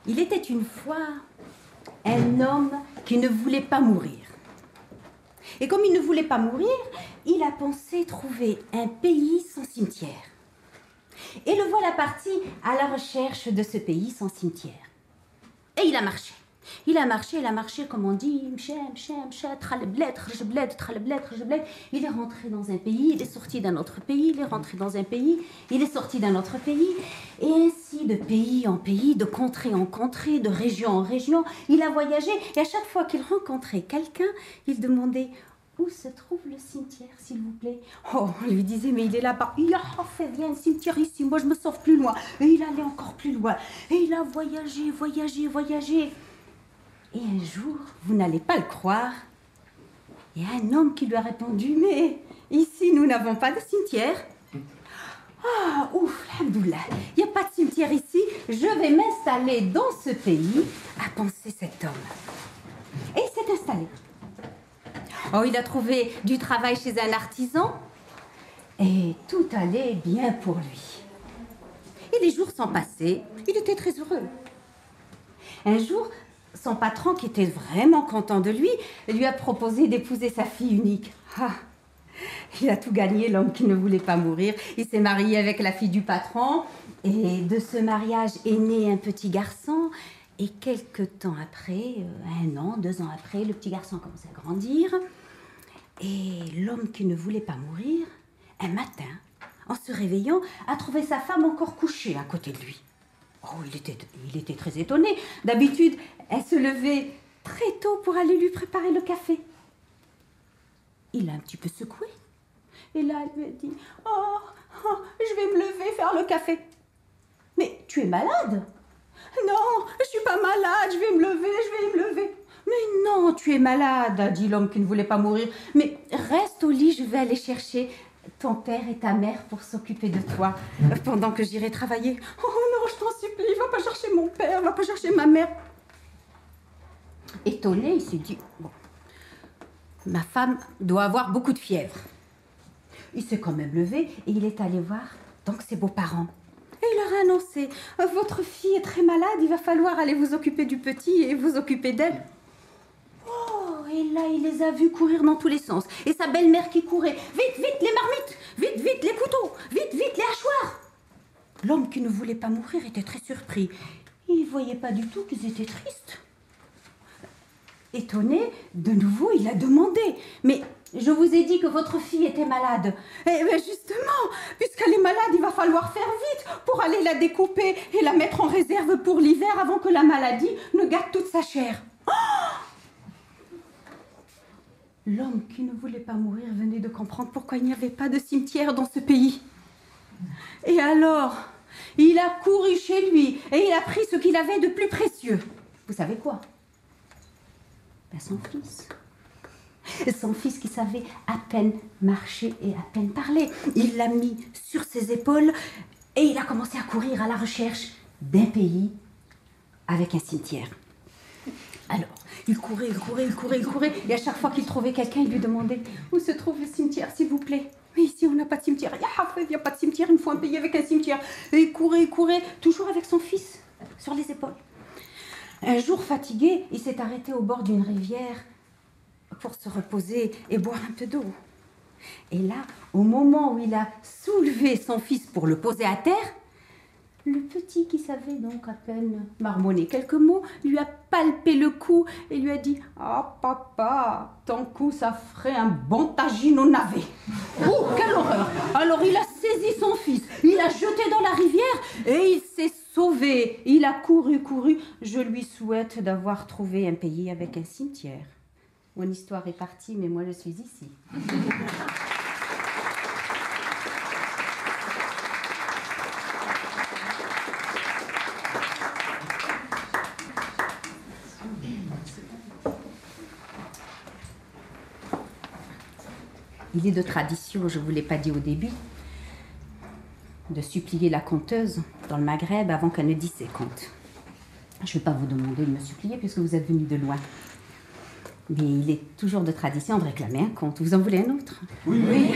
Il était une fois un homme qui ne voulait pas mourir. Et comme il ne voulait pas mourir, il a pensé trouver un pays sans cimetière. Et le voilà parti à la recherche de ce pays sans cimetière. Et il a marché. Il a marché, comme on dit, il est rentré dans un pays, il est sorti d'un autre pays, il est rentré dans un pays, il est sorti d'un autre pays, et ainsi de pays en pays, de contrée en contrée, de région en région, il a voyagé, et à chaque fois qu'il rencontrait quelqu'un, il demandait « Où se trouve le cimetière, s'il vous plaît ?» Oh, on lui disait « Mais il est là-bas. » « Il a fait bien le cimetière ici, moi je me sauve plus loin. » Et il allait encore plus loin, et il a voyagé. Et un jour, vous n'allez pas le croire, il y a un homme qui lui a répondu « Mais ici, nous n'avons pas de cimetière. » Ah, ouf, alhamdoulilah, il n'y a pas de cimetière ici, je vais m'installer dans ce pays, a pensé cet homme. Et il s'est installé. Oh, il a trouvé du travail chez un artisan et tout allait bien pour lui. Et les jours sont passés, il était très heureux. Un jour, son patron, qui était vraiment content de lui a proposé d'épouser sa fille unique. Ah, il a tout gagné, l'homme qui ne voulait pas mourir. Il s'est marié avec la fille du patron et de ce mariage est né un petit garçon. Et quelque temps après, 1 an, 2 ans après, le petit garçon commence à grandir. Et l'homme qui ne voulait pas mourir, un matin, en se réveillant, a trouvé sa femme encore couchée à côté de lui. Oh, il était très étonné. D'habitude, elle se levait très tôt pour aller lui préparer le café. Il l'a un petit peu secoué. Et là, elle lui a dit « Oh, je vais me lever faire le café. »« Mais tu es malade ?»« Non, je suis pas malade, je vais me lever. »« Mais non, tu es malade, a dit l'homme qui ne voulait pas mourir. Mais reste au lit, je vais aller chercher ton père et ta mère pour s'occuper de toi pendant que j'irai travailler. »« Oh non, je t'en supplie, va pas chercher mon père, va pas chercher ma mère. » Étonné, il s'est dit « Bon, ma femme doit avoir beaucoup de fièvre. » Il s'est quand même levé et il est allé voir donc ses beaux-parents. Et il leur a annoncé « Votre fille est très malade, il va falloir aller vous occuper du petit et vous occuper d'elle. » Oh, et là, il les a vus courir dans tous les sens. Et sa belle-mère qui courait « Vite, vite, les marmites! Vite, les couteaux! Vite, les hachoirs !» L'homme qui ne voulait pas mourir était très surpris. Il ne voyait pas du tout qu'ils étaient tristes. Étonné, de nouveau, il a demandé « Mais je vous ai dit que votre fille était malade. » Eh bien justement, puisqu'elle est malade, il va falloir faire vite pour aller la découper et la mettre en réserve pour l'hiver avant que la maladie ne gâte toute sa chair. Oh, l'homme qui ne voulait pas mourir venait de comprendre pourquoi il n'y avait pas de cimetière dans ce pays. Et alors, il a couru chez lui et il a pris ce qu'il avait de plus précieux. Vous savez quoi? Son fils. Son fils qui savait à peine marcher et à peine parler. Il l'a mis sur ses épaules et il a commencé à courir à la recherche d'un pays avec un cimetière. Alors, il courait. Et à chaque fois qu'il trouvait quelqu'un, il lui demandait « Où se trouve le cimetière, s'il vous plaît ?»« Mais ici, on n'a pas de cimetière. Il n'y a pas de cimetière, il me faut un pays avec un cimetière. » Et il courait, toujours avec son fils sur les épaules. Un jour fatigué, il s'est arrêté au bord d'une rivière pour se reposer et boire un peu d'eau. Et là, au moment où il a soulevé son fils pour le poser à terre, le petit qui savait donc à peine marmonner quelques mots, lui a palpé le cou et lui a dit « Ah papa, ton cou ça ferait un bon tagine au navet. » Oh, quelle horreur! Alors il a saisi son fils, il l'a jeté dans la rivière et il s'est sauvé. Il a couru. Je lui souhaite d'avoir trouvé un pays avec un cimetière. Mon histoire est partie, mais moi je suis ici. Il est de tradition, je ne vous l'ai pas dit au début, de supplier la conteuse dans le Maghreb avant qu'elle ne dise ses contes. Je ne vais pas vous demander de me supplier puisque vous êtes venus de loin. Mais il est toujours de tradition de réclamer un conte. Vous en voulez un autre? Oui.